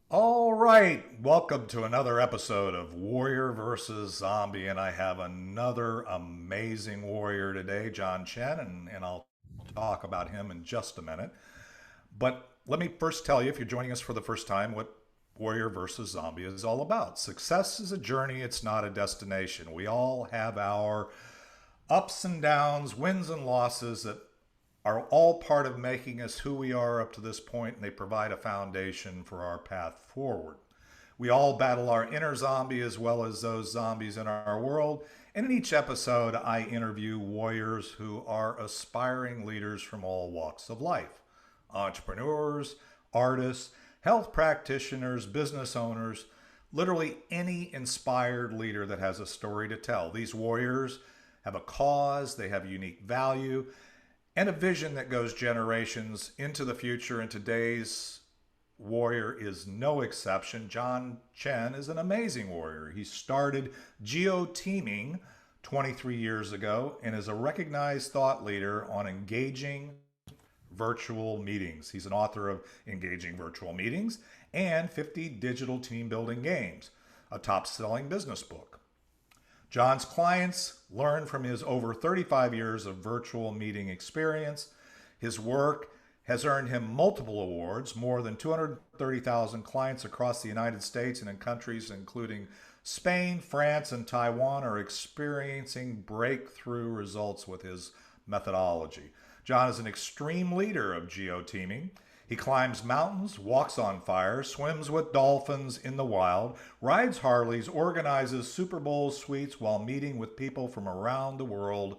All right, welcome to another episode of Warrior versus Zombie, and I have another amazing warrior today, Chen, and I'll talk about him in just a minute. But let me first tell you, if you're joining us for the first time, what Warrior versus Zombie is all about. Success is a journey, it's not a destination. We all have our ups and downs, wins and losses that are all part of making us who we are up to this point, and they provide a foundation for our path forward. We all battle our inner zombie as well as those zombies in our world. And in each episode, I interview warriors who are aspiring leaders from all walks of life: entrepreneurs, artists, health practitioners, business owners, literally any inspired leader that has a story to tell. These warriors have a cause, they have unique value, and a vision that goes generations into the future. And today's warrior is no exception. Chen is an amazing warrior. He started Geoteaming 23 years ago and is a recognized thought leader on engaging virtual meetings. He's an author of Engaging Virtual Meetings and 50 Digital Team Building Games, a top-selling business book. John's clients learn from his over 35 years of virtual meeting experience. His work has earned him multiple awards. More than 230,000 clients across the United States and in countries including Spain, France, and Taiwan are experiencing breakthrough results with his methodology. John is an extreme leader of geoteaming. He climbs mountains, walks on fire, swims with dolphins in the wild, rides Harleys, organizes Super Bowl suites while meeting with people from around the world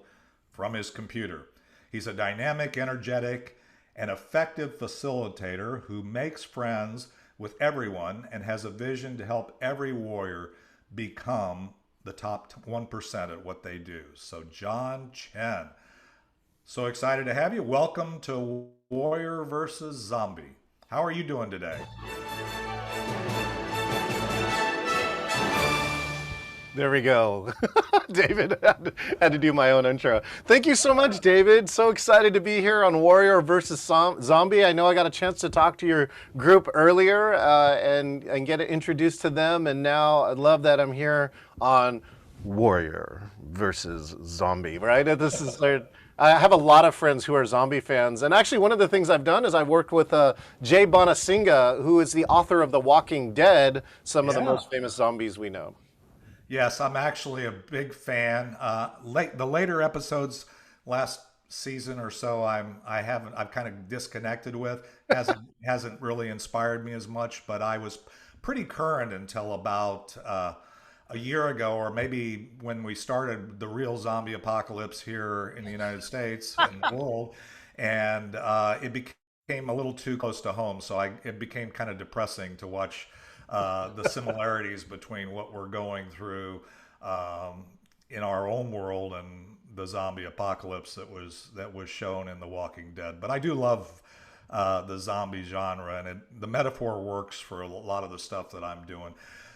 from his computer. He's a dynamic, energetic, and effective facilitator who makes friends with everyone and has a vision to help every warrior become the top 1% at what they do. So, Chen, so excited to have you. Welcome to Warrior versus Zombie. How are you doing today? There we go. David had to do my own intro. Thank you so much, David. So excited to be here on Warrior versus Zombie. I know I got a chance to talk to your group earlier and get introduced to them, and now I love that I'm here on Warrior versus Zombie, right? This is I have a lot of friends who are zombie fans, and actually one of the things I've done is I've worked with Jay Bonasinga, who is the author of The Walking Dead, some of the Yeah. most famous zombies we know. Yes, I'm actually a big fan. The later episodes last season or so, I've kind of disconnected with. Hasn't really inspired me as much, but I was pretty current until about a year ago, or maybe when we started the real zombie apocalypse here in the United States and the world, and it became a little too close to home. So it became kind of depressing to watch the similarities between what we're going through in our own world and the zombie apocalypse that was shown in The Walking Dead. But I do love the zombie genre, and the metaphor works for a lot of the stuff that I'm doing.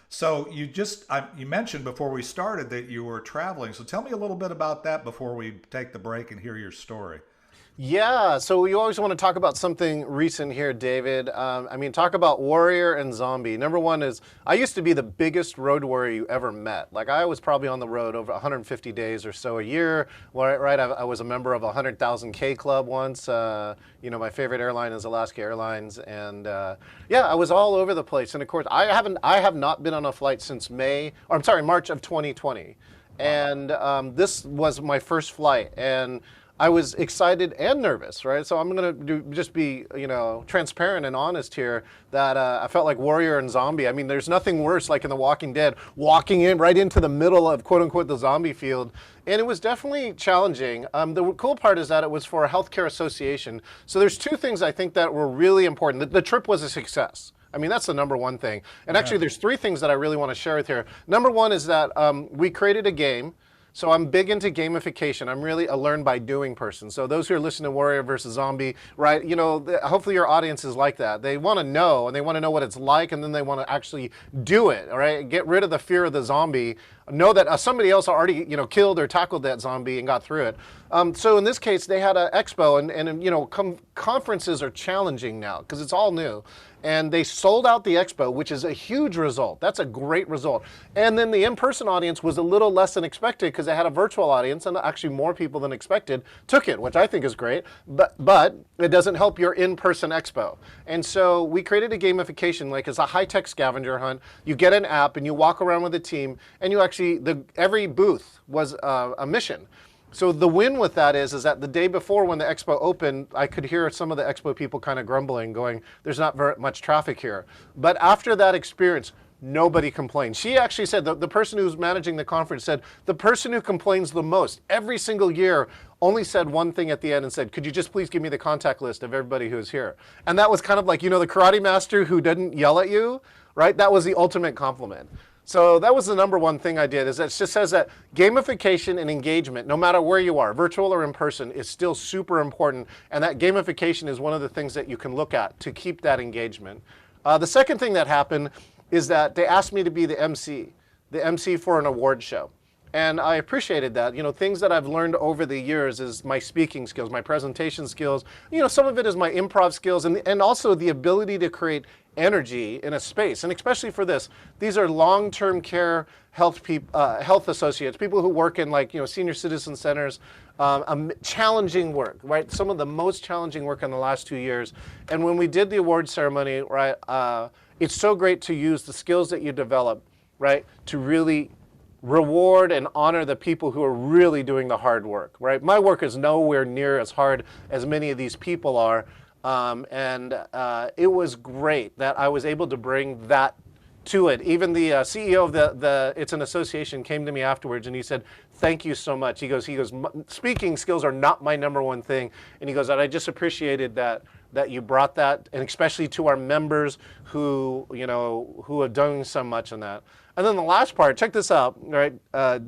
So you mentioned before we started that you were traveling. So tell me a little bit about that before we take the break and hear your story. Yeah, so you always want to talk about something recent here, David. I mean, talk about warrior and zombie. Number one is, I used to be the biggest road warrior you ever met. Like, I was probably on the road over 150 days or so a year, right? I was a member of a 100,000 K club once. My favorite airline is Alaska Airlines. And yeah, I was all over the place. And of course, I have not been on a flight since March of 2020. And this was my first flight. And I was excited and nervous, right? So I'm going to just be, transparent and honest here that I felt like warrior and zombie. I mean, there's nothing worse, like in The Walking Dead, walking in right into the middle of quote unquote the zombie field. And it was definitely challenging. The cool part is that it was for a healthcare association. So there's two things I think that were really important. The trip was a success. I mean, that's the number one thing. And actually, there's three things that I really want to share with here. Number one is that we created a game. So I'm big into gamification. I'm really a learn by doing person. So those who are listening to Warrior versus Zombie, right? Hopefully your audience is like that. They want to know, and they want to know what it's like, and then they want to actually do it. All right, get rid of the fear of the zombie. know that somebody else already, killed or tackled that zombie and got through it. So in this case, they had an expo, and conferences are challenging now because it's all new. And they sold out the expo, which is a huge result. That's a great result. And then the in-person audience was a little less than expected because they had a virtual audience, and actually more people than expected took it, which I think is great. But it doesn't help your in-person expo. And so we created a gamification, like it's a high-tech scavenger hunt. You get an app and you walk around with a team, and you actually, every booth was a mission. So the win with that is that the day before when the expo opened, I could hear some of the expo people kind of grumbling, going, there's not very much traffic here. But after that experience, nobody complained. She actually said, the person who's managing the conference said, the person who complains the most every single year only said one thing at the end and said, could you just please give me the contact list of everybody who's here? And that was kind of like, the karate master who didn't yell at you, right? That was the ultimate compliment. So that was the number one thing I did, is it just says that gamification and engagement, no matter where you are, virtual or in person, is still super important. And that gamification is one of the things that you can look at to keep that engagement. The second thing that happened is that they asked me to be the MC for an award show. And I appreciated that. Things that I've learned over the years is my speaking skills, my presentation skills. Some of it is my improv skills, and also the ability to create energy in a space. And especially for this, these are long-term care health associates, people who work in senior citizen centers, challenging work, right? Some of the most challenging work in the last 2 years. And when we did the award ceremony, right, it's so great to use the skills that you develop, right, to really reward and honor the people who are really doing the hard work, right? My work is nowhere near as hard as many of these people are. It was great that I was able to bring that to it. Even the CEO of it's an association, came to me afterwards and he said, thank you so much. He goes, speaking skills are not my number one thing. And he goes, I just appreciated that you brought that, and especially to our members who have done so much in that. And then the last part, check this out, right,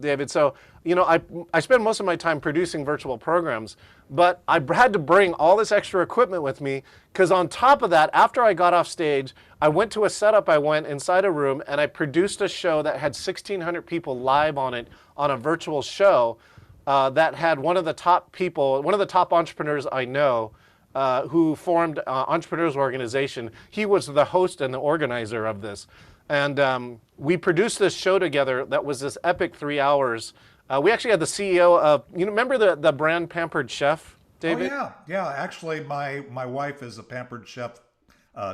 David? So, I spend most of my time producing virtual programs, but I had to bring all this extra equipment with me because on top of that, after I got off stage, I went to a setup, I went inside a room and I produced a show that had 1,600 people live on it on a virtual show that had one of the top entrepreneurs I know who formed Entrepreneurs Organization. He was the host and the organizer of this. And we produced this show together that was this epic 3 hours. We actually had the CEO of, remember the brand Pampered Chef, David? Oh, yeah. Actually, my wife is a Pampered Chef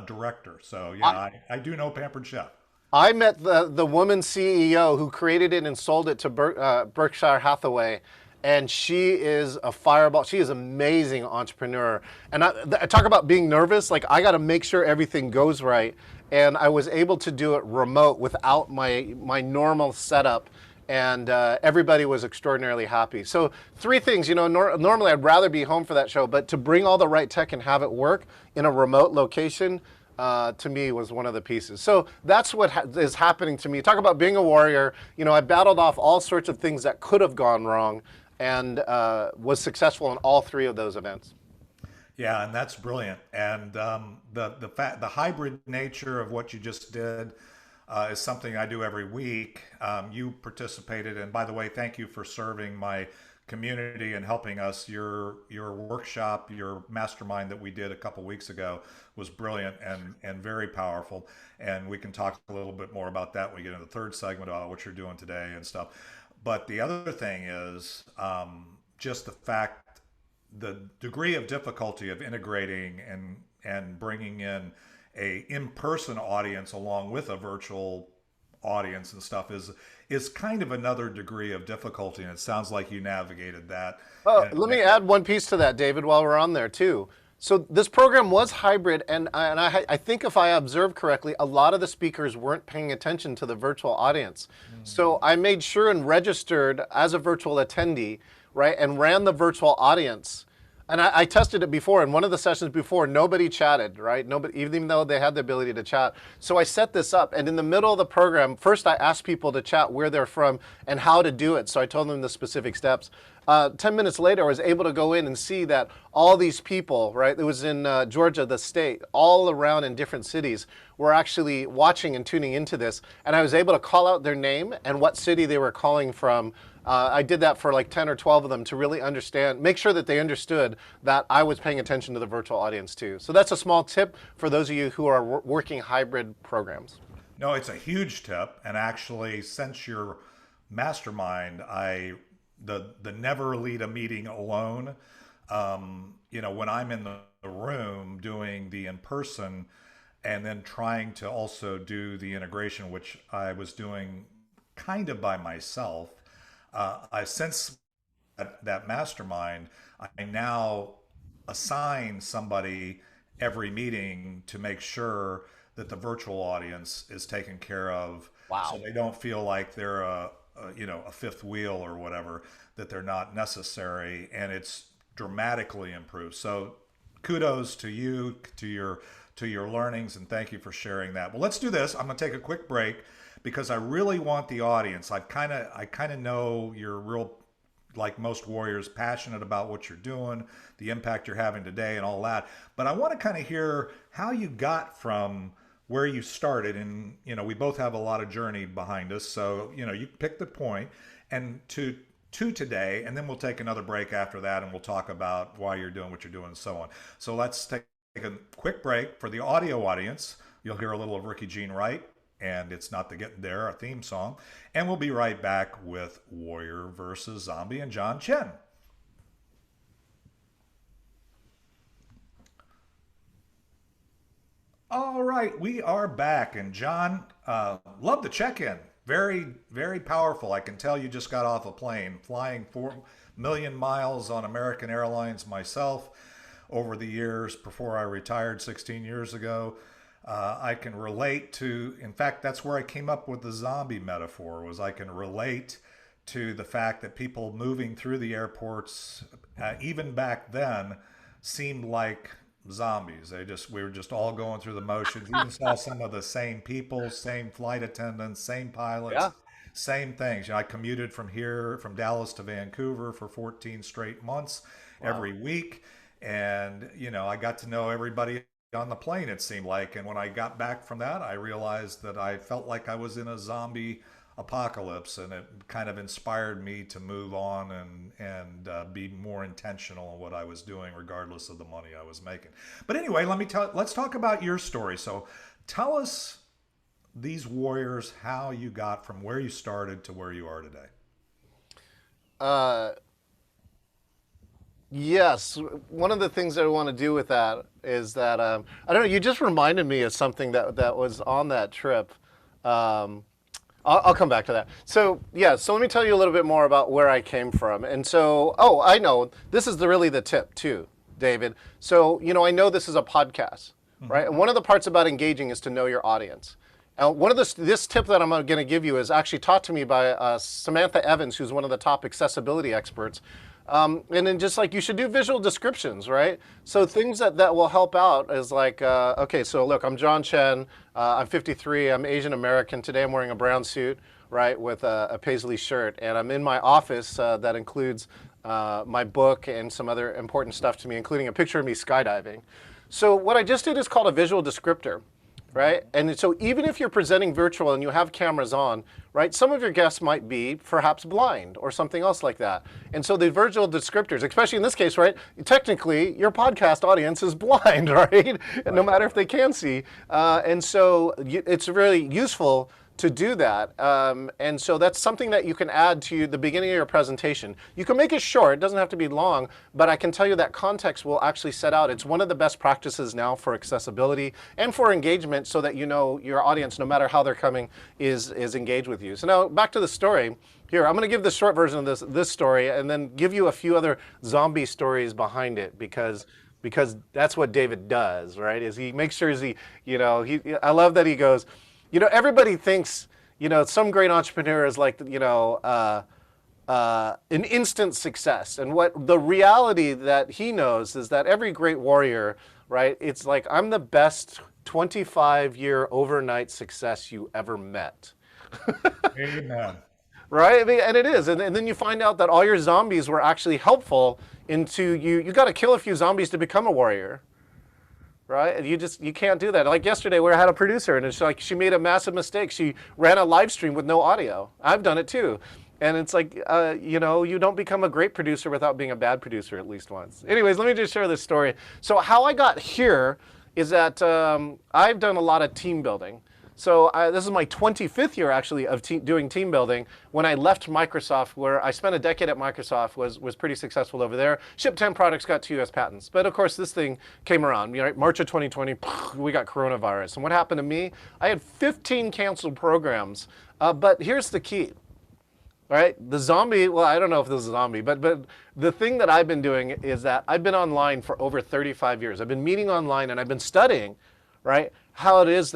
director. So, yeah, I do know Pampered Chef. I met the woman CEO who created it and sold it to Berkshire Hathaway. And she is a fireball. She is an amazing entrepreneur. And I talk about being nervous. Like, I got to make sure everything goes right. And I was able to do it remote without my normal setup. And everybody was extraordinarily happy. So 3 things, normally I'd rather be home for that show, but to bring all the right tech and have it work in a remote location, to me, was one of the pieces. So that's what is happening to me. Talk about being a warrior. I battled off all sorts of things that could have gone wrong, and was successful in all 3 of those events. Yeah, and that's brilliant. And the hybrid nature of what you just did is something I do every week. You participated, and by the way, thank you for serving my community and helping us. Your workshop, your mastermind that we did a couple weeks ago was brilliant and very powerful. And we can talk a little bit more about that when we get into the third segment about what you're doing today and stuff. But the other thing is just the degree of difficulty of integrating and bringing in a in-person audience along with a virtual audience and stuff is kind of another degree of difficulty, and it sounds like you navigated that. Let me add one piece to that, David, while we're on there too. So this program was hybrid, and I think if I observed correctly, a lot of the speakers weren't paying attention to the virtual audience. So I made sure and registered as a virtual attendee, right, and ran the virtual audience. And I tested it before. In one of the sessions before, nobody chatted, right? Nobody, even though they had the ability to chat. So I set this up, and in the middle of the program, first I asked people to chat where they're from and how to do it. So I told them the specific steps. 10 minutes later, I was able to go in and see that all these people, right, it was in Georgia, the state, all around in different cities, were actually watching and tuning into this. And I was able to call out their name and what city they were calling from. I did that for like 10 or 12 of them to really understand, make sure that they understood that I was paying attention to the virtual audience too. So that's a small tip for those of you who are working hybrid programs. No, it's a huge tip. And actually, since your mastermind, the never lead a meeting alone. When I'm in the room doing the in person, and then trying to also do the integration, which I was doing kind of by myself. I since that mastermind, I now assign somebody every meeting to make sure that the virtual audience is taken care of, so Wow. they don't feel like they're a fifth wheel or whatever, that they're not necessary, and it's dramatically improved. So kudos to you, to your learnings, and thank you for sharing that. Well, let's do this. I'm going to take a quick break because I really want the audience. I kind of know you're real, like most warriors, passionate about what you're doing, the impact you're having today, and all that. But I want to kind of hear how you got from where you started, and we both have a lot of journey behind us. So you pick the point, and to today, and then we'll take another break after that, and we'll talk about why you're doing what you're doing, and so on. So let's take a quick break. For the audio audience, you'll hear a little of Ricky Jean Wright, and It's Not the Getting There, our theme song. And we'll be right back with Warrior versus Zombie and John Chen. All right, we are back. And John, love the check in. Very, very powerful. I can tell you just got off a plane, flying 4 million miles on American Airlines myself over the years before I retired 16 years ago. I can relate to, in fact, that's where I came up with the zombie metaphor, was I can relate to the fact that people moving through the airports, even back then, seemed like zombies. We were just all going through the motions. You even saw some of the same people, same flight attendants, same pilots, Yeah. same things. I commuted from Dallas to Vancouver for 14 straight months Wow. every week. And, I got to know everybody on the plane, it seemed like. And when I got back from that, I realized that I felt like I was in a zombie apocalypse, and it kind of inspired me to move on and be more intentional in what I was doing, regardless of the money I was making. But anyway, let's talk about your story. So tell us, these warriors, how you got from where you started to where you are today. Uh, yes. One of the things that I want to do with that is that I don't know. You just reminded me of something that was on that trip. Um, I'll come back to that. So yeah. So let me tell you a little bit more about where I came from. And so, oh, I know this is really the tip too, David. So I know this is a podcast, Mm-hmm. right? And one of the parts about engaging is to know your audience. One of this tip that I'm going to give you is actually taught to me by Samantha Evans, who's one of the top accessibility experts. And then just like you should do visual descriptions, right? So things that will help out is like, okay, so look, I'm John Chen. I'm 53. I'm Asian American. Today I'm wearing a brown suit, right, with a paisley shirt, and I'm in my office that includes my book and some other important stuff to me, including a picture of me skydiving. So what I just did is called a visual descriptor, right? And so even if you're presenting virtual and you have cameras on, right, some of your guests might be perhaps blind or something else like that. And so the visual descriptors, especially in this case, right, technically your podcast audience is blind, right? No Right. matter if they can see. And so it's really useful to do that. And so that's something that you can add to the beginning of your presentation. You can make it short, it doesn't have to be long, but I can tell you that context will actually set out. It's one of the best practices now for accessibility and for engagement, so that your audience, no matter how they're coming, is engaged with you. So now back to the story. Here, I'm going to give the short version of this story, and then give you a few other zombie stories behind it, because that's what David does, right? Is he makes sure I love that he goes, everybody thinks, some great entrepreneur is like, an instant success. And what the reality that he knows is that every great warrior, right, it's like, I'm the best 25-year overnight success you ever met. Amen. right? I mean, and it is. And then you find out that all your zombies were actually helpful into you. You got to kill a few zombies to become a warrior, right? And you can't do that. Like yesterday, we had a producer, and it's like she made a massive mistake. She ran a live stream with no audio. I've done it too. And it's like, you know, you don't become a great producer without being a bad producer at least once. Anyways, let me just share this story. So how I got here is that I've done a lot of team building. So this is my 25th year actually of doing team building. When I left Microsoft, where I spent a decade at Microsoft, was pretty successful over there. Shipped 10 products, got 2 US patents. But of course, this thing came around. You know, March of 2020, we got coronavirus. And what happened to me? I had 15 canceled programs. But here's the key. Right? The zombie, well, I don't know if this is a zombie, but the thing that I've been doing is that I've been online for over 35 years. I've been meeting online and I've been studying, right, how it is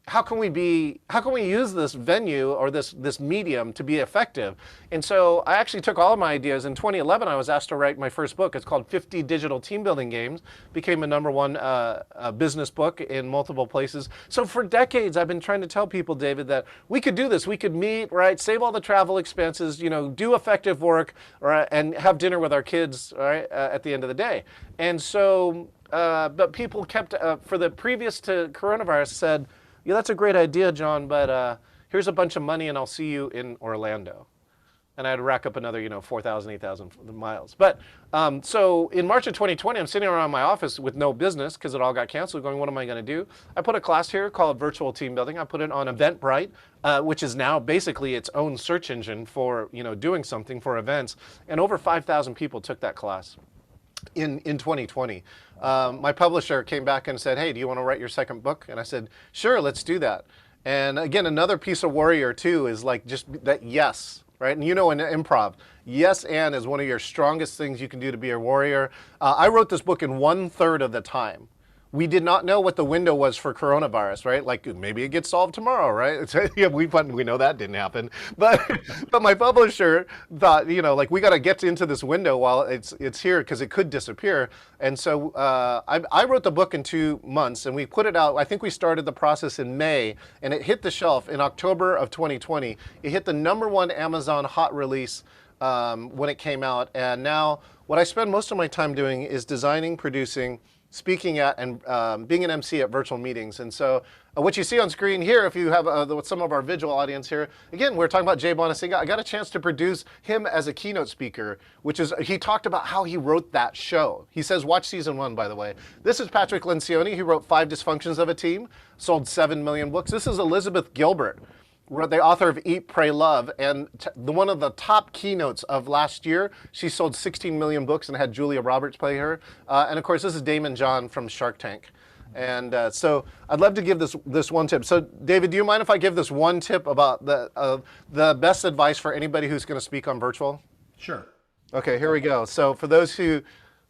how can we use this venue or this medium to be effective? And so I actually took all of my ideas. In 2011, I was asked to write my first book. It's called 50 Digital Team Building Games. Became a #1 business book in multiple places. So for decades, I've been trying to tell people, David, that we could do this. We could meet, right, save all the travel expenses, you know, do effective work, right, and have dinner with our kids, right, at the end of the day. And so, but people kept, for the previous to coronavirus, said, yeah, that's a great idea, John, but here's a bunch of money and I'll see you in Orlando. And I had to rack up another, you know, 4,000, 8,000 miles. But so in March of 2020, I'm sitting around my office with no business because it all got canceled, going, what am I going to do? I put a class here called Virtual Team Building. I put it on Eventbrite, which is now basically its own search engine for, you know, doing something for events. And over 5,000 people took that class in 2020. My publisher came back and said, hey, do you want to write your second book? And I said, sure, let's do that. And again, another piece of warrior too is like just that yes, right? And you know in improv, yes and is one of your strongest things you can do to be a warrior. I wrote this book in 1/3 of the time. We did not know what the window was for coronavirus, right? Like maybe it gets solved tomorrow, right? Yeah, we know that didn't happen, but my publisher thought, you know, like we got to get into this window while it's here because it could disappear. And so I wrote the book in 2 months, and we put it out. I think we started the process in May, and it hit the shelf in October of 2020. It hit the #1 Amazon hot release when it came out, and now what I spend most of my time doing is designing, producing, speaking at, and being an MC at virtual meetings. And so what you see on screen here, if you have some of our visual audience here, again, we're talking about Jay Bonasiga. I got a chance to produce him as a keynote speaker, which is, he talked about how he wrote that show. He says, watch season 1, by the way. This is Patrick Lencioni. He wrote 5 Dysfunctions of a Team, sold 7 million books. This is Elizabeth Gilbert, the author of Eat, Pray, Love, and one of the top keynotes of last year. She sold 16 million books and had Julia Roberts play her. And of course, this is Damon John from Shark Tank. And so I'd love to give this one tip. So David, do you mind if I give this one tip about the best advice for anybody who's going to speak on virtual? Sure. Okay, here we go. So for those who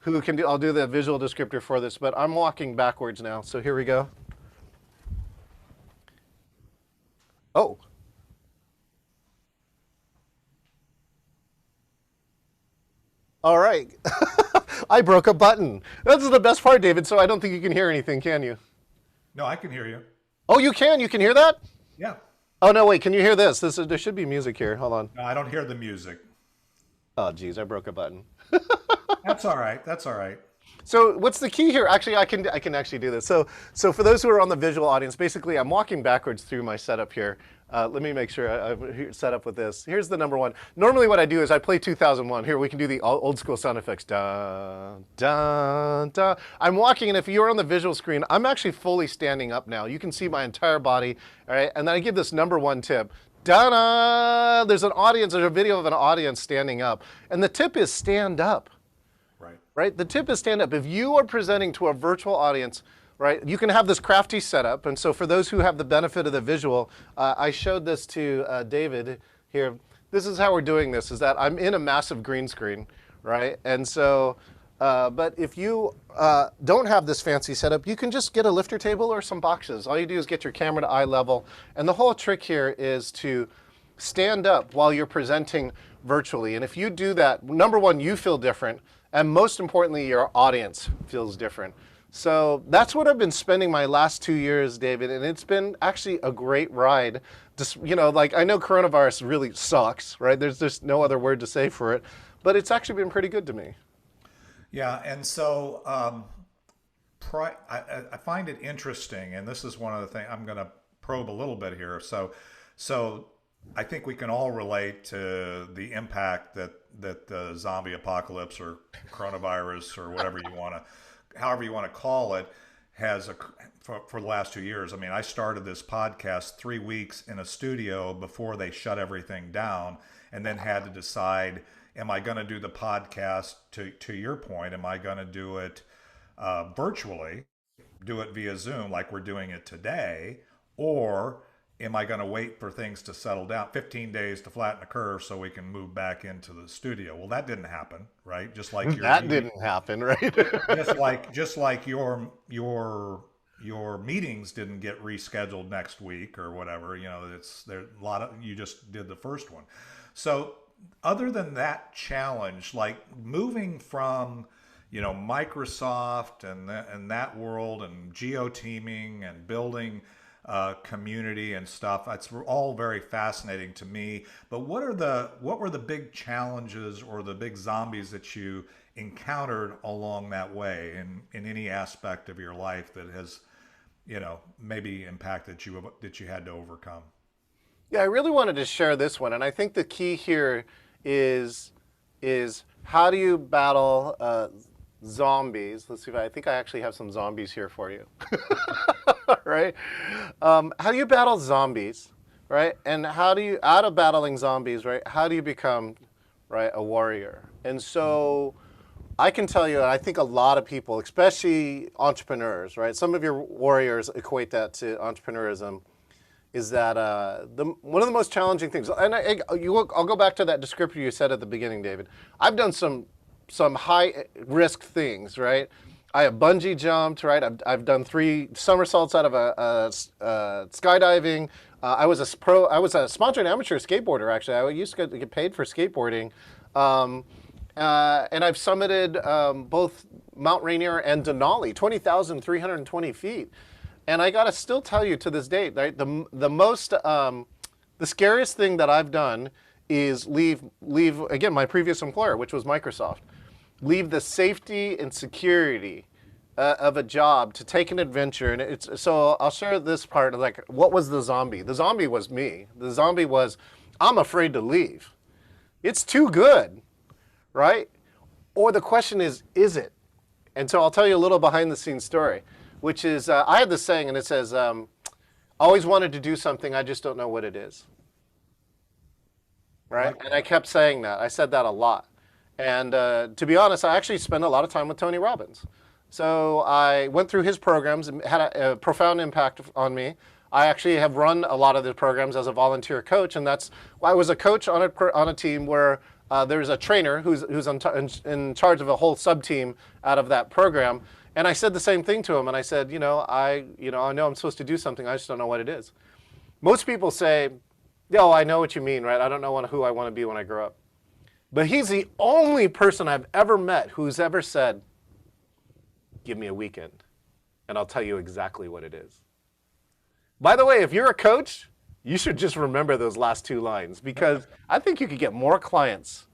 can do, I'll do the visual descriptor for this, but I'm walking backwards now. So here we go. Oh. All right. I broke a button. That's the best part, David, so I don't think you can hear anything, can you? No, I can hear you. Oh, you can? You can hear that? Yeah. Oh, no, wait. Can you hear this? There should be music here. Hold on. No, I don't hear the music. Oh, geez, I broke a button. That's all right. That's all right. So what's the key here? Actually, I can actually do this. So for those who are on the visual audience, basically I'm walking backwards through my setup here. Let me make sure I'm set up with this. Here's the #1. Normally what I do is I play 2001. Here, we can do the old school sound effects. Dun, dun, dun. I'm walking, and if you're on the visual screen, I'm actually fully standing up now. You can see my entire body, all right? And then I give this #1 tip. Da-da! There's a video of an audience standing up. And the tip is stand up. Right? The tip is stand up. If you are presenting to a virtual audience, right, you can have this crafty setup. And so for those who have the benefit of the visual, I showed this to David here. This is how we're doing this, is that I'm in a massive green screen, right? And so, but if you don't have this fancy setup, you can just get a lifter table or some boxes. All you do is get your camera to eye level. And the whole trick here is to stand up while you're presenting virtually. And if you do that, #1, you feel different. And most importantly, your audience feels different. So that's what I've been spending my last 2 years, David, and it's been actually a great ride. Just like I know coronavirus really sucks, right? There's just no other word to say for it, but it's actually been pretty good to me. Yeah, and so I find it interesting, and this is one of the things I'm going to probe a little bit here. So I think we can all relate to the impact that the zombie apocalypse or coronavirus or whatever you want to, however you want to call it, has for the last 2 years. I mean, I started this podcast 3 weeks in a studio before they shut everything down, and then had to decide: am I going to do the podcast? To your point, am I going to do it virtually, do it via Zoom like we're doing it today, or am I going to wait for things to settle down 15 days to flatten the curve so we can move back into the studio? Well, that didn't happen, right? Just like That didn't happen, right? just like your meetings didn't get rescheduled next week or whatever. It's there a lot of you just did the first one. So other than that challenge, like moving from Microsoft and that world and geoteaming and building community and stuff. That's all very fascinating to me. But what were the big challenges or the big zombies that you encountered along that way in any aspect of your life that has maybe impacted you that you had to overcome? Yeah, I really wanted to share this one, and I think the key here is how do you battle zombies? Let's see if I think I actually have some zombies here for you. Right? How do you battle zombies, right? And how do you, out of battling zombies, right? How do you become, right, a warrior? And so I can tell you, I think a lot of people, especially entrepreneurs, right? Some of your warriors equate that to entrepreneurism. Is that one of the most challenging things? And I'll go back to that descriptor you said at the beginning, David. I've done some high risk things, right? I have bungee jumped, right? I've done 3 somersaults out of a skydiving. I was a sponsored amateur skateboarder, actually. I used to get paid for skateboarding. And I've summited both Mount Rainier and Denali, 20,320 feet. And I gotta still tell you to this date, right? The scariest thing that I've done is leave again my previous employer, which was Microsoft. Leave the safety and security of a job to take an adventure. And so I'll share this part of like, what was the zombie? The zombie was me. The zombie was, I'm afraid to leave. It's too good, right? Or the question is it? And so I'll tell you a little behind the scenes story, which is, I had this saying and it says, always wanted to do something, I just don't know what it is. Right? And I kept saying that. I said that a lot. And to be honest, I actually spent a lot of time with Tony Robbins. So I went through his programs and had a profound impact on me. I actually have run a lot of the programs as a volunteer coach, and I was a coach on a team where there's a trainer who's in charge of a whole sub-team out of that program. And I said the same thing to him, and I said, I know I'm supposed to do something, I just don't know what it is. Most people say, yo, I know what you mean, right? I don't know who I want to be when I grow up. But he's the only person I've ever met who's ever said, give me a weekend, and I'll tell you exactly what it is. By the way, if you're a coach, you should just remember those last 2 lines, because I think you could get more clients,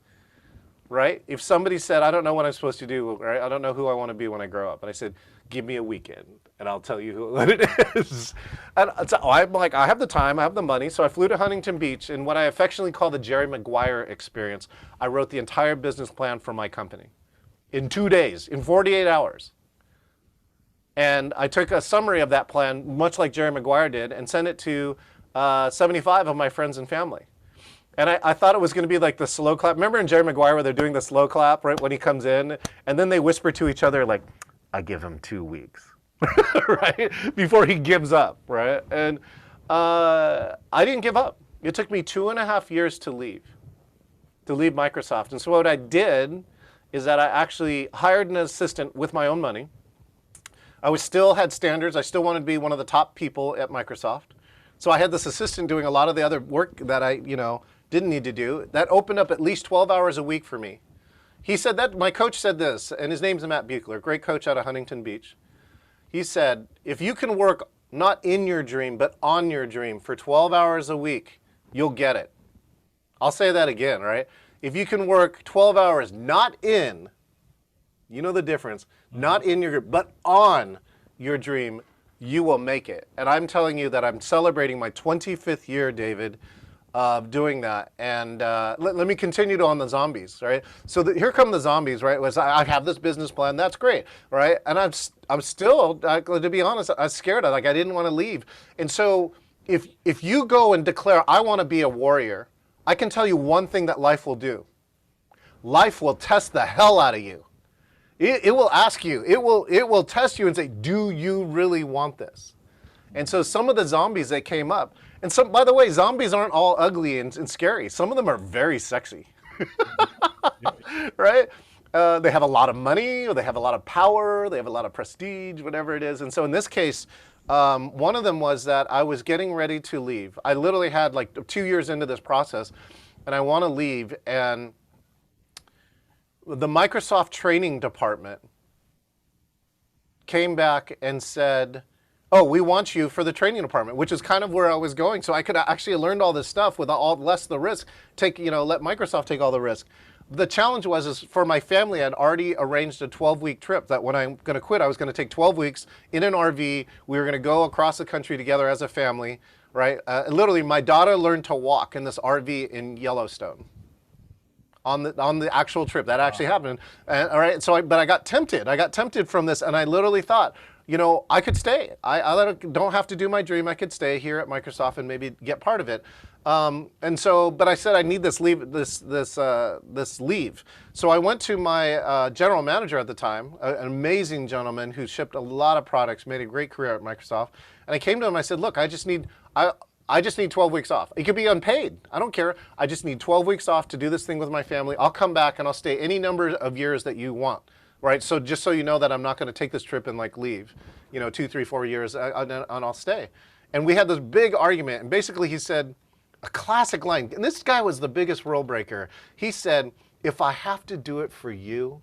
right? If somebody said, I don't know what I'm supposed to do, right? I don't know who I want to be when I grow up. And I said, give me a weekend, and I'll tell you what it is. And so I'm like, I have the time, I have the money. So I flew to Huntington Beach, and what I affectionately call the Jerry Maguire experience, I wrote the entire business plan for my company in 2 days, in 48 hours. And I took a summary of that plan, much like Jerry Maguire did, and sent it to 75 of my friends and family. And I thought it was going to be like the slow clap. Remember in Jerry Maguire where they're doing the slow clap right when he comes in? And then they whisper to each other like, I give him 2 weeks, right? Before he gives up, right? And I didn't give up. It took me 2.5 years to leave Microsoft. And so what I did is that I actually hired an assistant with my own money. I still had standards. I still wanted to be one of the top people at Microsoft. So I had this assistant doing a lot of the other work that I, didn't need to do. That opened up at least 12 hours a week for me. He said that, my coach said this, and his name's Matt Buechler, great coach out of Huntington Beach. He said, if you can work not in your dream, but on your dream for 12 hours a week, you'll get it. I'll say that again, right? If you can work 12 hours not in, you know the difference, not in your, but on your dream, you will make it. And I'm telling you that I'm celebrating my 25th year, David, of doing that. And let me continue on the zombies, right? So here come the zombies, right? Was I have this business plan, that's great, right? And I'm still, to be honest, I was scared. Like I didn't want to leave. And so if you go and declare, I want to be a warrior, I can tell you one thing that life will do. Life will test the hell out of you. It will ask you, it will test you and say, do you really want this? And so some of the zombies that came up, and some, by the way, zombies aren't all ugly and scary. Some of them are very sexy, right? They have a lot of money, or they have a lot of power, they have a lot of prestige, whatever it is. And so in this case, one of them was that I was getting ready to leave. I literally had like 2 years into this process, and I want to leave, and the Microsoft training department came back and said, oh, we want you for the training department, which is kind of where I was going. So I could actually learned all this stuff with all less the risk, let Microsoft take all the risk. The challenge is for my family, I'd already arranged a 12-week trip that when I'm going to quit, I was going to take 12 weeks in an RV. We were going to go across the country together as a family, right? Literally, my daughter learned to walk in this RV in Yellowstone. On the actual trip, that actually happened. All right, so but I got tempted. I got tempted from this, and I literally thought, I could stay. I don't have to do my dream. I could stay here at Microsoft and maybe get part of it. But I said I need this leave. This leave. So I went to my general manager at the time, an amazing gentleman who shipped a lot of products, made a great career at Microsoft. And I came to him. I said, look, I just need 12 weeks off. It could be unpaid. I don't care. I just need 12 weeks off to do this thing with my family. I'll come back and I'll stay any number of years that you want, right? So just so you know that I'm not going to take this trip and like leave, 2, 3, 4 years, and I'll stay. And we had this big argument. And basically he said, a classic line, and this guy was the biggest rule breaker. He said, if I have to do it for you,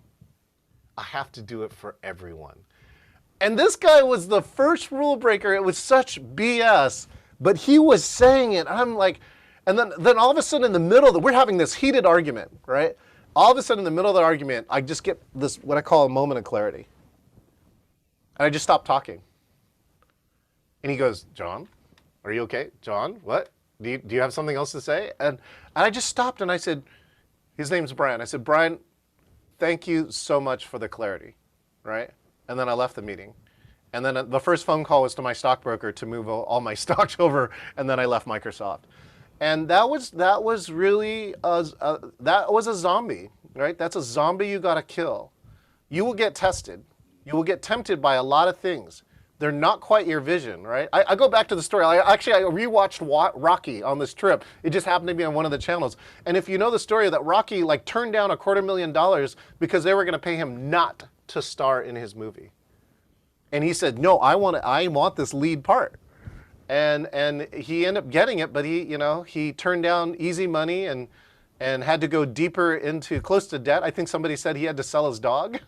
I have to do it for everyone. And this guy was the first rule breaker. It was such BS. But he was saying it. I'm like, and then all of a sudden in the middle, we're having this heated argument, right? All of a sudden in the middle of the argument, I just get this, what I call a moment of clarity. And I just stop talking. And he goes, John, are you okay? John, what? Do you have something else to say? And I just stopped and I said, his name's Brian. I said, Brian, thank you so much for the clarity, right? And then I left the meeting. And then the first phone call was to my stockbroker to move all my stocks over, and then I left Microsoft. And that was really that was a zombie, right? That's a zombie you got to kill. You will get tested. You will get tempted by a lot of things. They're not quite your vision, right? I go back to the story. I rewatched Rocky on this trip. It just happened to be on one of the channels. And if you know the story, that Rocky turned down $250,000 because they were going to pay him not to star in his movie. And he said, no, I want this lead part. And he ended up getting it, but he turned down easy money and had to go deeper into close to debt. I think somebody said he had to sell his dog,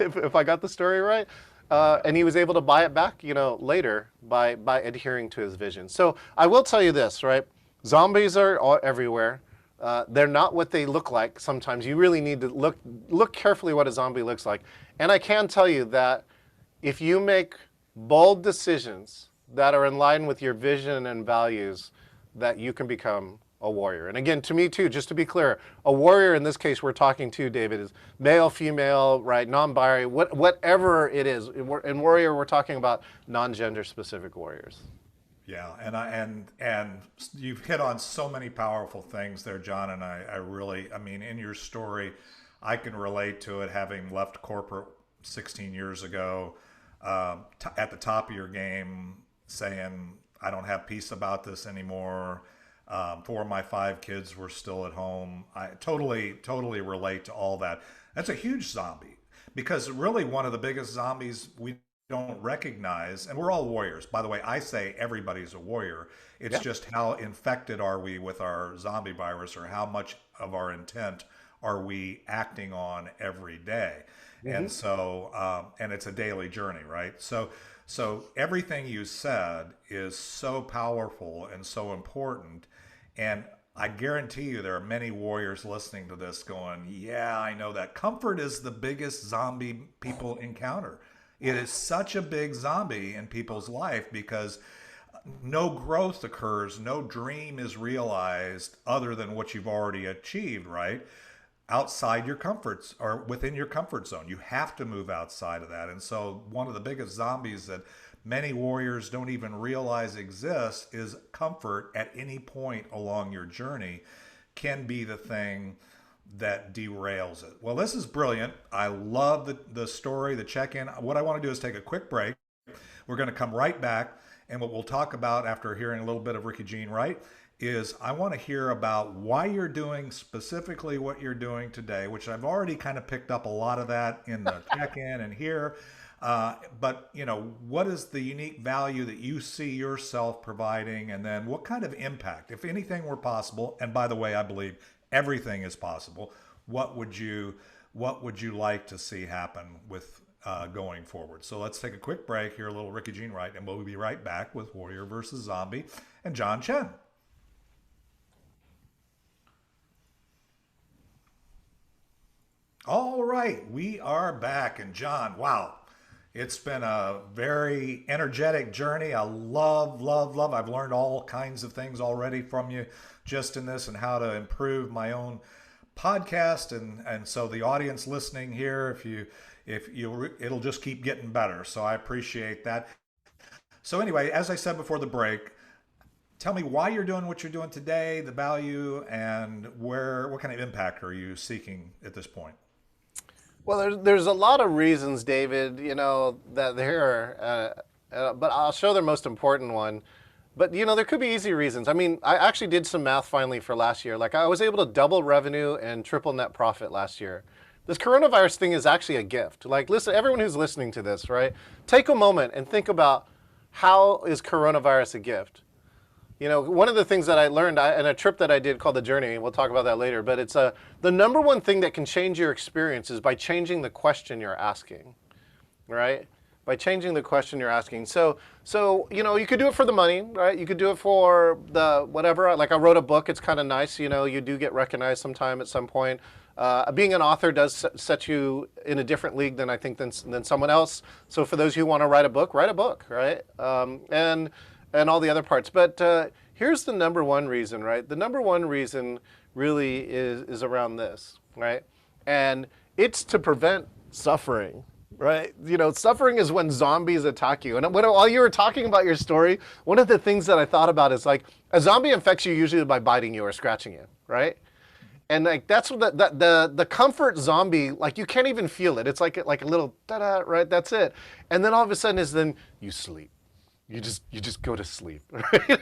if I got the story right. And he was able to buy it back, later by adhering to his vision. So I will tell you this, right? Zombies are everywhere. They're not what they look like sometimes. You really need to look carefully what a zombie looks like. And I can tell you that if you make bold decisions that are in line with your vision and values, that you can become a warrior. And again, to me too, just to be clear, a warrior in this case we're talking to, David, is male, female, right, non-binary, whatever it is. In warrior, we're talking about non-gender specific warriors. Yeah, and you've hit on so many powerful things there, John. And I really, in your story, I can relate to it, having left corporate 16 years ago. At the top of your game, saying, I don't have peace about this anymore. 4 of my 5 kids were still at home. I totally relate to all that. That's a huge zombie, because really one of the biggest zombies we don't recognize, and we're all warriors. By the way, I say everybody's a warrior. It's just how infected are we with our zombie virus, or how much of our intent are we acting on every day? Hmm. And it's a daily journey, right? So everything you said is so powerful and so important. And I guarantee you there are many warriors listening to this going, yeah, I know that. Comfort is the biggest zombie people encounter. It is such a big zombie in people's life because no growth occurs, no dream is realized other than what you've already achieved, right? Outside your comforts or within your comfort zone. You have to move outside of that. And so, one of the biggest zombies that many warriors don't even realize exists is comfort at any point along your journey can be the thing that derails it. Well, this is brilliant. I love the story, the check in. What I want to do is take a quick break. We're going to come right back. And what we'll talk about after hearing a little bit of Ricky Jean Wright is I want to hear about why you're doing specifically what you're doing today, which I've already kind of picked up a lot of that in the check-in and here. But what is the unique value that you see yourself providing, and then what kind of impact, if anything were possible? And by the way, I believe everything is possible. What would you like to see happen with going forward? So let's take a quick break, hear a little Ricky Jean Wright, and we'll be right back with Warrior versus Zombie and John Chen. All right, we are back. And John, wow, it's been a very energetic journey. I love, love, love. I've learned all kinds of things already from you just in this and how to improve my own podcast. And so the audience listening here, if you it'll just keep getting better. So I appreciate that. So anyway, as I said before the break, tell me why you're doing what you're doing today, the value, and what kind of impact are you seeking at this point? Well, there's a lot of reasons, David, that there but I'll show the most important one. But, there could be easy reasons. I mean, I actually did some math finally for last year. Like, I was able to double revenue and triple net profit last year. This coronavirus thing is actually a gift. Like, listen, everyone who's listening to this, right? Take a moment and think about, how is coronavirus a gift? One of the things that I learned in a trip that I did called The Journey, we'll talk about that later, but it's the number one thing that can change your experience is by changing the question you're asking, right? By changing the question you're asking. So you could do it for the money, right? You could do it for the whatever. Like, I wrote a book. It's kind of nice. You do get recognized sometime at some point. Being an author does set you in a different league than I think than someone else. So for those who want to write a book, right? And all the other parts. But here's the number one reason, right? The number one reason really is around this, right? And it's to prevent suffering, right? Suffering is when zombies attack you. And while you were talking about your story, one of the things that I thought about is, like, a zombie infects you usually by biting you or scratching you, right? And, like, that's what the comfort zombie, like, you can't even feel it. It's like a little da-da, right? That's it. And then all of a sudden then you sleep. You just go to sleep, right?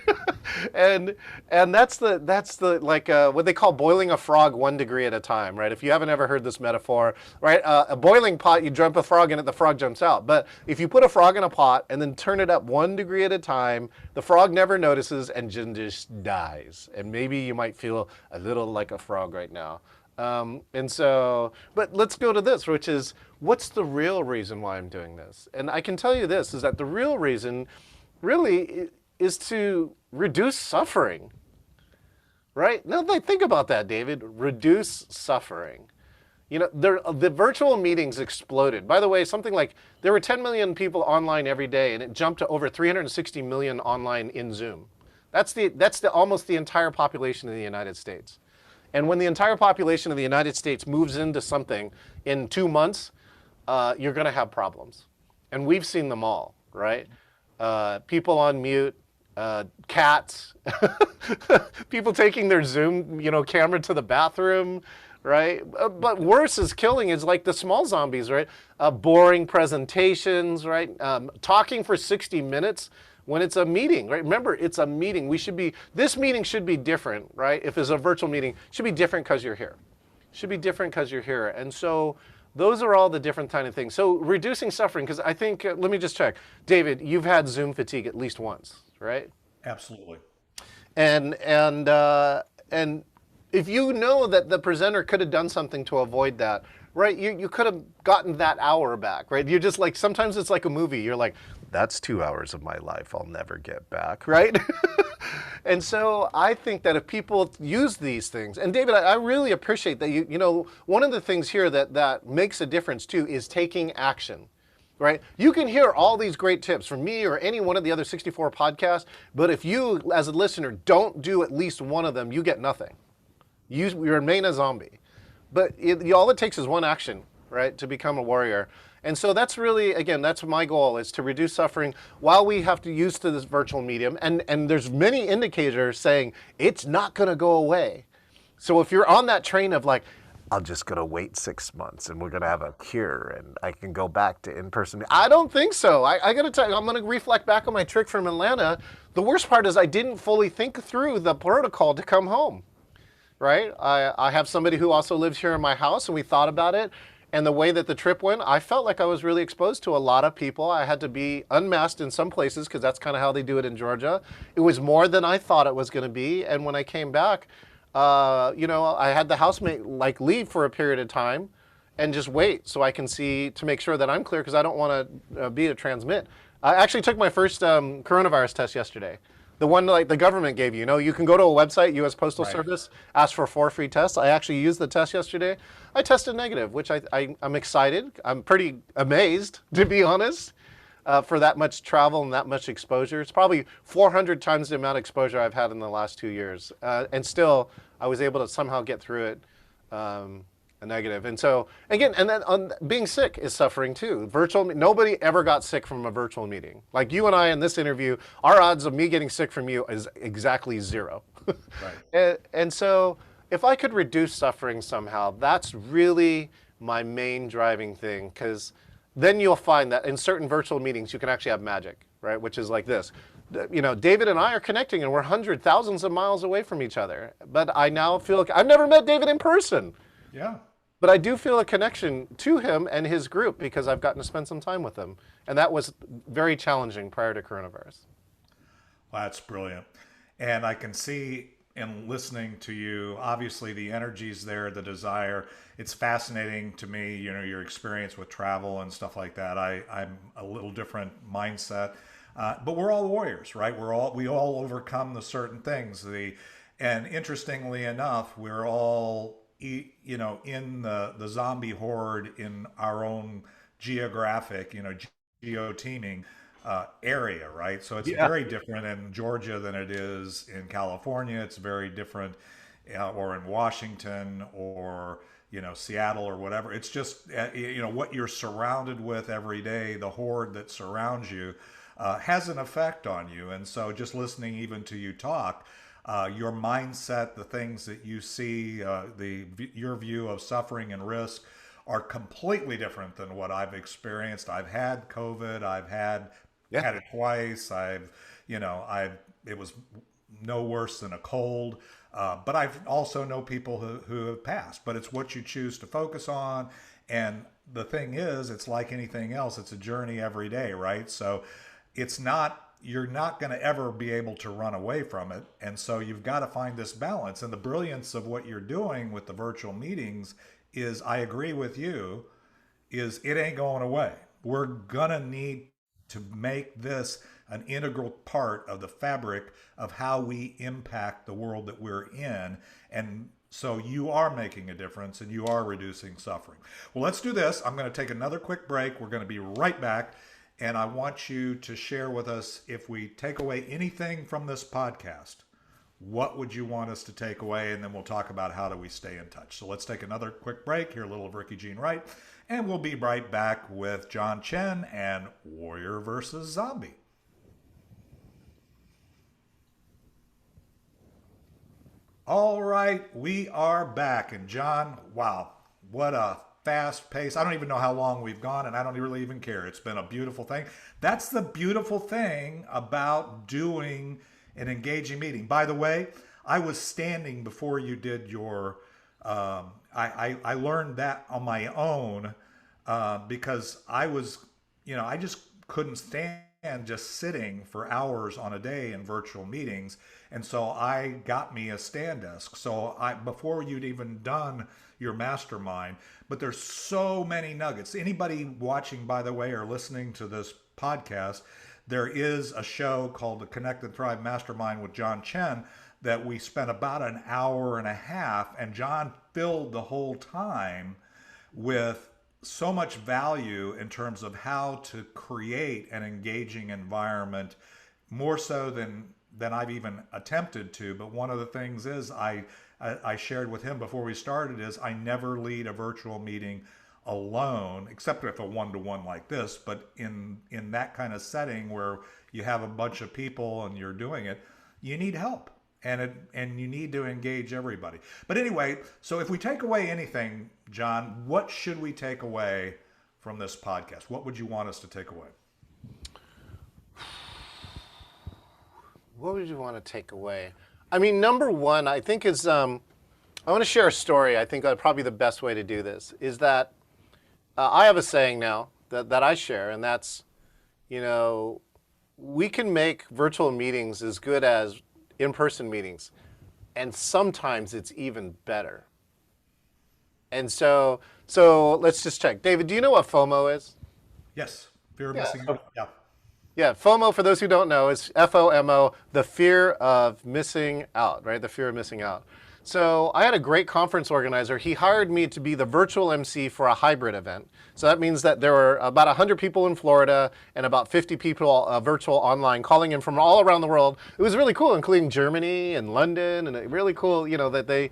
and that's the like what they call boiling a frog 1 degree at a time, right? If you haven't ever heard this metaphor, right? A boiling pot, you dump a frog in it, the frog jumps out. But if you put a frog in a pot and then turn it up 1 degree at a time, the frog never notices and just dies. And maybe you might feel a little like a frog right now. But let's go to this, which is, what's the real reason why I'm doing this? And I can tell you this, is that the real reason really is to reduce suffering, right? Now, think about that, David. Reduce suffering. The virtual meetings exploded. By the way, there were 10 million people online every day, and it jumped to over 360 million online in Zoom. That's almost the entire population of the United States. And when the entire population of the United States moves into something in 2 months, you're going to have problems. And we've seen them all, right? People on mute, cats, people taking their Zoom, camera to the bathroom, right? But worse is killing is like the small zombies, right? Boring presentations, right? Talking for 60 minutes when it's a meeting, right? Remember, it's a meeting. This meeting should be different, right? If it's a virtual meeting, it should be different because you're here. It should be different because you're here. And so those are all the different kind of things. So reducing suffering, because I think, let me just check. David, you've had Zoom fatigue at least once, right? Absolutely. And if you know that the presenter could have done something to avoid that, right? You could have gotten that hour back, right? You're just like, sometimes it's like a movie. You're like, that's 2 hours of my life I'll never get back, right? And so I think that if people use these things, and David, I really appreciate that you know, one of the things here that makes a difference too is taking action, right? You can hear all these great tips from me or any one of the other 64 podcasts, but if you, as a listener, don't do at least one of them, you get nothing. You remain a zombie. But all it takes is one action, right, to become a warrior. And so that's really, again, that's my goal, is to reduce suffering while we have to use to this virtual medium. And there's many indicators saying it's not going to go away. So if you're on that train of like, I'm just going to wait 6 months and we're going to have a cure and I can go back to in-person. I don't think so. I got to tell you, I'm going to reflect back on my trip from Atlanta. The worst part is I didn't fully think through the protocol to come home. Right? I have somebody who also lives here in my house, and we thought about it. And the way that the trip went, I felt like I was really exposed to a lot of people. I had to be unmasked in some places because that's kind of how they do it in Georgia. It was more than I thought it was going to be. And when I came back, you know, I had the housemate like leave for a period of time and just wait so I can see to make sure that I'm clear because I don't want to be a transmit. I actually took my first coronavirus test yesterday. The one like the government gave you. You know, you can go to a website, U.S. Postal Right. Service, ask for 4 free tests. I actually used the test yesterday. I tested negative, which I'm excited. I'm pretty amazed, to be honest, for that much travel and that much exposure. It's probably 400 times the amount of exposure I've had in the last 2 years. And still, I was able to somehow get through it. A negative. And so, again, and then being sick is suffering too. Nobody ever got sick from a virtual meeting. Like you and I in this interview, our odds of me getting sick from you is exactly 0. Right. And so, if I could reduce suffering somehow, that's really my main driving thing, because then you'll find that in certain virtual meetings, you can actually have magic, right? Which is like this. You know, David and I are connecting and we're hundreds, thousands of miles away from each other. But I now feel like I've never met David in person. Yeah. But I do feel a connection to him and his group because I've gotten to spend some time with him. And that was very challenging prior to coronavirus. Well, that's brilliant. And I can see in listening to you, obviously the energy's there, the desire. It's fascinating to me, you know, your experience with travel and stuff like that. I'm a little different mindset. But we're all warriors, right? We all overcome the certain things. And interestingly enough, we're all you know, in the zombie horde in our own geographic, you know, geoteaming area, right? So it's Yeah. very different in Georgia than it is in California. It's very different, or in Washington or, you know, Seattle or whatever. It's just, you know, what you're surrounded with every day, the horde that surrounds you, has an effect on you. And so just listening even to you talk, your mindset, the things that you see, your view of suffering and risk are completely different than what I've experienced. I've had COVID. Yeah. Had it twice. It was no worse than a cold. But I've also know people who have passed. But it's what you choose to focus on. And the thing is, it's like anything else. It's a journey every day, right? So it's not, you're not going to ever be able to run away from it. And so you've got to find this balance. And the brilliance of what you're doing with the virtual meetings is, I agree with you, is it ain't going away. We're going to need to make this an integral part of the fabric of how we impact the world that we're in. And so you are making a difference and you are reducing suffering. Well, let's do this. I'm going to take another quick break. We're going to be right back. And I want you to share with us, if we take away anything from this podcast, what would you want us to take away? And then we'll talk about how do we stay in touch. So let's take another quick break. Hear a little of Ricky Jean Wright. And we'll be right back with John Chen and Warrior versus Zombie. All right, we are back. And John, wow, what a fast pace. I don't even know how long we've gone, and I don't really even care. It's been a beautiful thing. That's the beautiful thing about doing an engaging meeting. By the way, I was standing before you did your. I learned that on my own because I was, you know, I just couldn't stand just sitting for hours on a day in virtual meetings. And so I got me a stand desk. So I, before you'd even done your mastermind, but there's so many nuggets. Anybody watching, by the way, or listening to this podcast, there is a show called the Connect and Thrive Mastermind with Chen that we spent about an hour and a half, and John filled the whole time with so much value in terms of how to create an engaging environment, more so than I've even attempted to. But one of the things is I shared with him before we started is I never lead a virtual meeting alone, except if a one-to-one like this. But in that kind of setting where you have a bunch of people and you're doing it, you need help. And you need to engage everybody. But anyway, so if we take away anything, John, what should we take away from this podcast? What would you want us to take away? What would you want to take away? I mean, number one, I think is, I want to share a story. I think probably the best way to do this is that I have a saying now that I share, and that's, we can make virtual meetings as good as in-person meetings, and sometimes it's even better. And so let's just check. David, do you know what FOMO is? Yes, fear of missing out. Yeah. Yeah, FOMO, for those who don't know, is FOMO, the fear of missing out, right? The fear of missing out. So I had a great conference organizer. He hired me to be the virtual MC for a hybrid event. So that means that there were about 100 people in Florida and about 50 people virtual online calling in from all around the world. It was really cool, including Germany and London, and really cool, that they,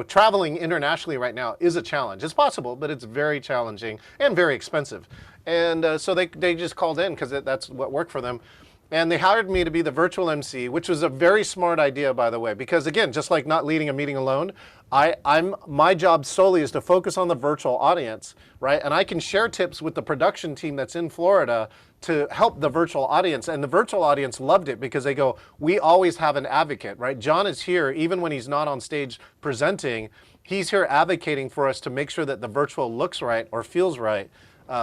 traveling internationally right now is a challenge. It's possible, but it's very challenging and very expensive. And so they just called in because that's what worked for them. And they hired me to be the virtual MC, which was a very smart idea, by the way, because again, just like not leading a meeting alone, my job solely is to focus on the virtual audience, right? And I can share tips with the production team that's in Florida to help the virtual audience. And the virtual audience loved it because they go, we always have an advocate, right? John is here, even when he's not on stage presenting, he's here advocating for us to make sure that the virtual looks right or feels right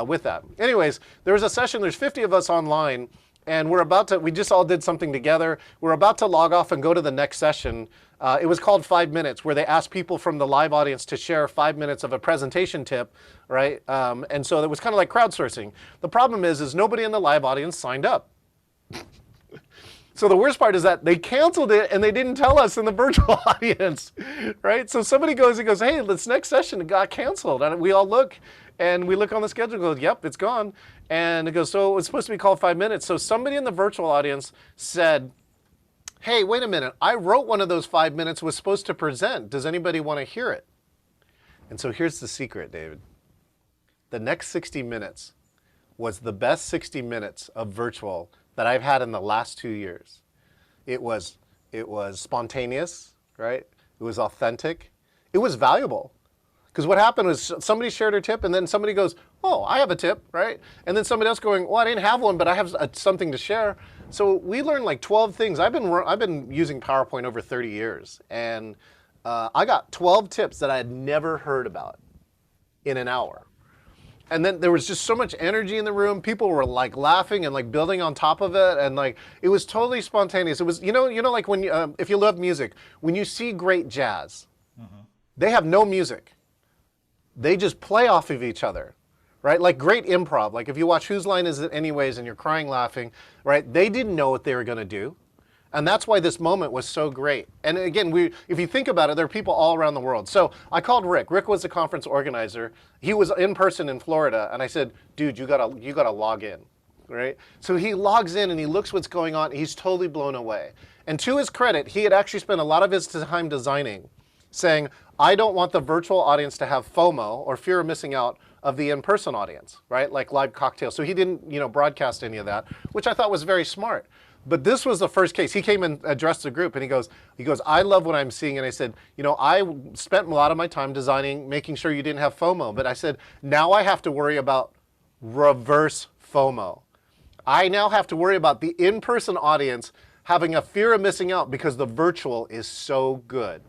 with that. Anyways, there was a session, there's 50 of us online, and we just all did something together. We're about to log off and go to the next session. It was called 5 Minutes, where they asked people from the live audience to share 5 minutes of a presentation tip, right? And so it was kind of like crowdsourcing. The problem is nobody in the live audience signed up. So the worst part is that they canceled it and they didn't tell us in the virtual audience, right? So somebody goes and goes, hey, this next session got canceled. And we all look, and we look on the schedule and go, yep, it's gone. And it goes, so it was supposed to be called 5 minutes. So somebody in the virtual audience said, hey, wait a minute. I wrote one of those 5 minutes, was supposed to present. Does anybody want to hear it? And so here's the secret, David. The next 60 minutes was the best 60 minutes of virtual that I've had in the last 2 years. It was spontaneous, right? It was authentic. It was valuable. Because what happened was somebody shared a tip, and then somebody goes, oh, I have a tip, right? And then somebody else going, well, I didn't have one, but I have something to share. So we learned like 12 things. I've been using PowerPoint over 30 years, and I got 12 tips that I had never heard about in an hour. And then there was just so much energy in the room. People were like laughing and like building on top of it, and like it was totally spontaneous. It was, like when you, if you love music, when you see great jazz, they have no music. They just play off of each other, right? Like great improv. Like if you watch Whose Line Is It Anyways and you're crying laughing, right? They didn't know what they were going to do. And that's why this moment was so great. And again, if you think about it, there are people all around the world. So I called Rick. Rick was the conference organizer. He was in person in Florida. And I said, dude, you gotta log in, right? So he logs in and he looks what's going on. He's totally blown away. And to his credit, he had actually spent a lot of his time designing, saying, I don't want the virtual audience to have FOMO, or fear of missing out, of the in-person audience, right? Like live cocktails. So he didn't, broadcast any of that, which I thought was very smart. But this was the first case. He came and addressed the group, and he goes, I love what I'm seeing. And I said, I spent a lot of my time designing, making sure you didn't have FOMO. But I said, now I have to worry about reverse FOMO. I now have to worry about the in-person audience having a fear of missing out because the virtual is so good.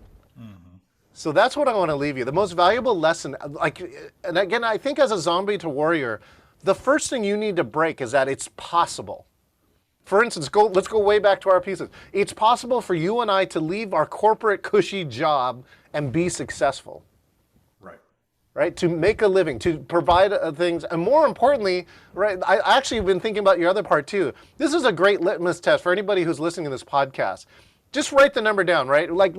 So that's what I want to leave you. The most valuable lesson, and again, I think as a zombie to warrior, the first thing you need to break is that it's possible. For instance, let's go way back to our pieces. It's possible for you and I to leave our corporate cushy job and be successful, Right. right? To make a living, to provide things, and more importantly, right? I actually have been thinking about your other part too. This is a great litmus test for anybody who's listening to this podcast. Just write the number down, right? Like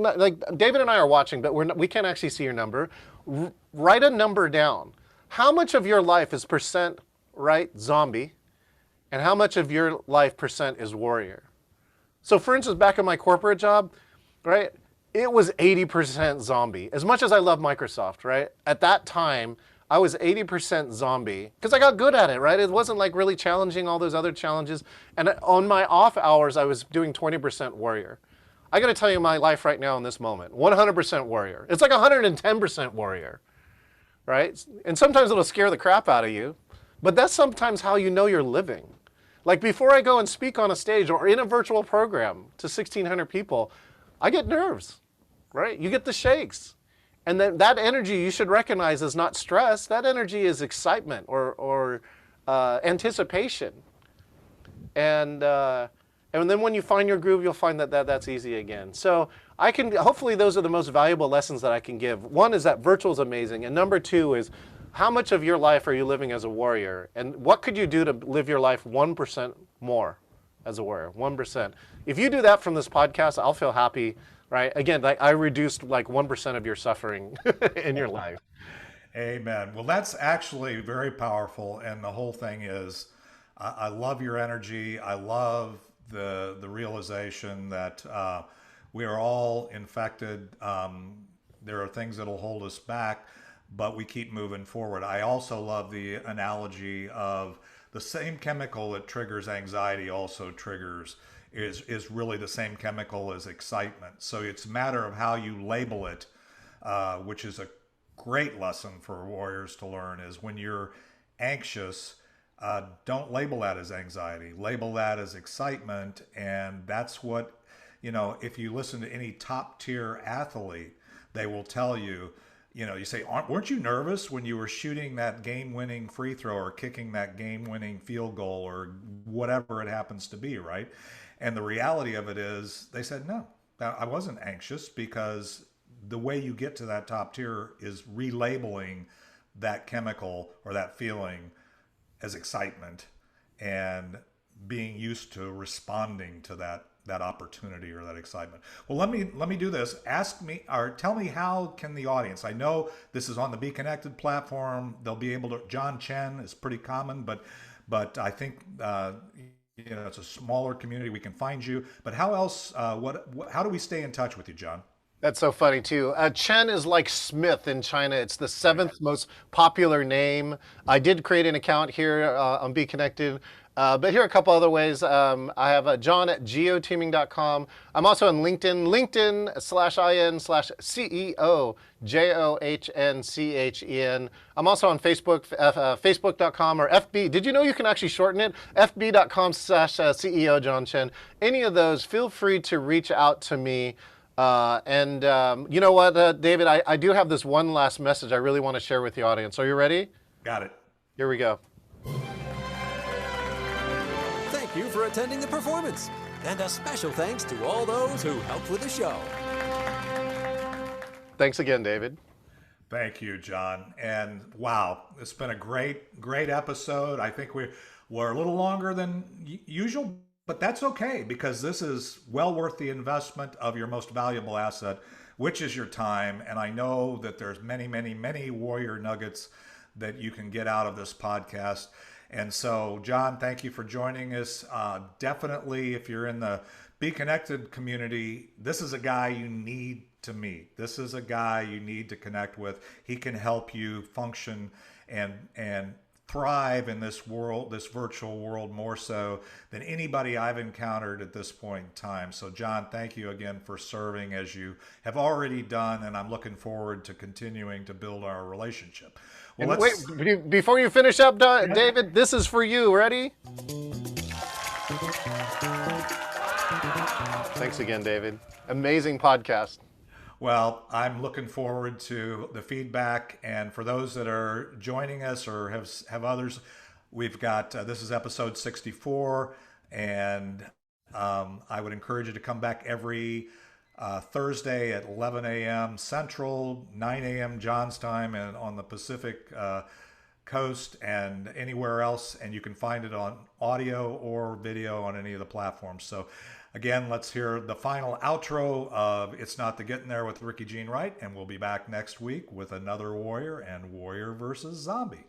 David and I are watching, but we can't actually see your number. Write a number down. How much of your life is percent, right, zombie, and how much of your life percent is warrior? So for instance, back in my corporate job, right, it was 80% zombie. As much as I love Microsoft, right, at that time, I was 80% zombie because I got good at it, right? It wasn't like really challenging all those other challenges. And on my off hours, I was doing 20% warrior. I got to tell you my life right now in this moment, 100% warrior. It's like 110% warrior, right? And sometimes it'll scare the crap out of you, but that's sometimes how you know you're living. Like before I go and speak on a stage or in a virtual program to 1,600 people, I get nerves, right? You get the shakes. And then that energy you should recognize is not stress. That energy is excitement or anticipation. And then when you find your groove, you'll find that's easy again. So hopefully those are the most valuable lessons that I can give. One is that virtual is amazing. And number two is, how much of your life are you living as a warrior? And what could you do to live your life 1% more as a warrior? 1%. If you do that from this podcast, I'll feel happy, right? Again, like I reduced like 1% of your suffering in your life. Amen. Well, that's actually very powerful. And the whole thing is, I love your energy. I love the realization that we are all infected. There are things that'll hold us back, but we keep moving forward. I also love the analogy of the same chemical that triggers anxiety also triggers is really the same chemical as excitement. So it's a matter of how you label it, which is a great lesson for warriors to learn. Is when you're anxious, don't label that as anxiety. Label that as excitement, and that's what, if you listen to any top tier athlete, they will tell you. You say, weren't you nervous when you were shooting that game-winning free throw or kicking that game-winning field goal or whatever it happens to be, right? And the reality of it is, they said, no, I wasn't anxious, because the way you get to that top tier is relabeling that chemical or that feeling as excitement and being used to responding to that opportunity or that excitement. Well, let me do this. Ask me, or tell me, how can the audience? I know this is on the Be Connected platform. They'll be able to. John Chen is pretty common, but I think it's a smaller community. We can find you. But how else? How do we stay in touch with you, John? That's so funny too. Chen is like Smith in China. It's the seventh most popular name. I did create an account here on Be Connected. But here are a couple other ways. I have John at geoteaming.com. I'm also on LinkedIn, LinkedIn/IN/CEO, JOHNCHEN. I'm also on Facebook, Facebook.com or FB. Did you know you can actually shorten it? FB.com/CEO John Chen. Any of those, feel free to reach out to me. And you know what, David, I do have this one last message I really want to share with the audience. Are you ready? Got it. Here we go. Thank you for attending the performance. And a special thanks to all those who helped with the show. Thanks again, David. Thank you, John. And wow, it's been a great episode. I think we're a little longer than usual, but that's okay, because this is well worth the investment of your most valuable asset, which is your time. And I know that there's many, many, many warrior nuggets that you can get out of this podcast. And so, John, thank you for joining us. Definitely, if you're in the Be Connected community, this is a guy you need to meet. This is a guy you need to connect with. He can help you function and thrive in this world, this virtual world, more so than anybody I've encountered at this point in time. So, John, thank you again for serving as you have already done, and I'm looking forward to continuing to build our relationship. Well, wait, before you finish up, David, this is for you. Ready? Thanks again, David. Amazing podcast. Well, I'm looking forward to the feedback, and for those that are joining us or have others, We've got this is episode 64, and I would encourage you to come back every Thursday at 11 a.m. Central, 9 a.m. John's time, and on the Pacific Coast and anywhere else. And you can find it on audio or video on any of the platforms. So, again, let's hear the final outro of It's Not the Getting There with Ricky Jean Wright, and we'll be back next week with another Warrior and Warrior versus Zombie.